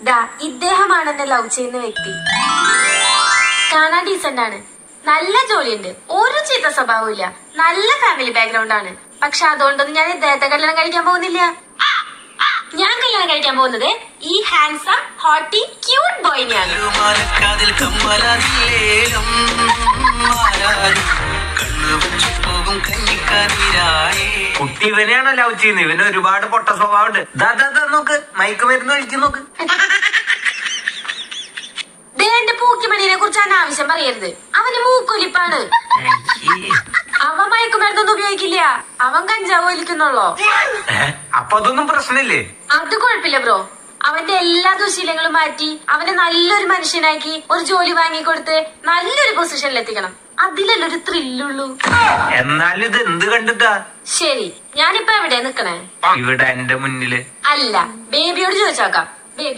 ദാ ഇദ്ദേഹമാണ് എന്നെ ലവ് ചെയ്യുന്ന വ്യക്തി. കാണാൻ ഡീസന്റ് ആണ്, നല്ല ജോലിയുണ്ട്, ഒരു ചീത്ത സ്വഭാവവും ഇല്ല, നല്ല ഫാമിലി ബാക്ക്ഗ്രൗണ്ട് ആണ്. പക്ഷെ അതുകൊണ്ടൊന്നും ഞാൻ ഇദ്ദേഹത്തെ കല്യാണം കഴിക്കാൻ പോകുന്നില്ല. ഞാൻ കല്യാണം കഴിക്കാൻ പോകുന്നത് ഈ ഹാൻസം ഹോട്ടി ക്യൂട്ട് ബോയിനെയാണ്. കുട്ടി ഇവനെയാണോ ലവ് ചെയ്യുന്നത്? ഇവന് ഒരുപാട് പൊട്ട സ്വഭാവമുണ്ട്. നോക്ക്, മയക്കുമരുന്ന് കഴിക്കും നോക്ക്. എന്റെ പൂക്കിമണിനെ കുറിച്ച് അനാവശ്യം പറയരുത്. അവന് മൂക്കൊലിപ്പാണ്. അവൻ മയക്കുമരുന്നൊന്നും ഉപയോഗിക്കില്ല, അവൻ കഞ്ചാവ് വലിക്കുന്നുള്ളോ. അപ്പൊ അതൊന്നും പ്രശ്നമില്ലേ? അത് കുഴപ്പമില്ല ബ്രോ. അവന്റെ എല്ലാ ദുശീലങ്ങളും മാറ്റി അവനെ നല്ലൊരു മനുഷ്യനാക്കി ഒരു ജോലി വാങ്ങിക്കൊടുത്ത് നല്ലൊരു പൊസിഷനിൽ എത്തിക്കണം. അതിലല്ലേ ഒരു ത്രില്ലുള്ളൂ. എന്നാലും ഇത് എന്ത് കണ്ടിട്ടാ? ശരി, ഞാനിപ്പോ എവിടെ നിക്കണേ? ഇവിടെ എന്റെ മുന്നില്. അല്ല, ബേബിയോട് ചോദിച്ചോക്കാം. ബേബി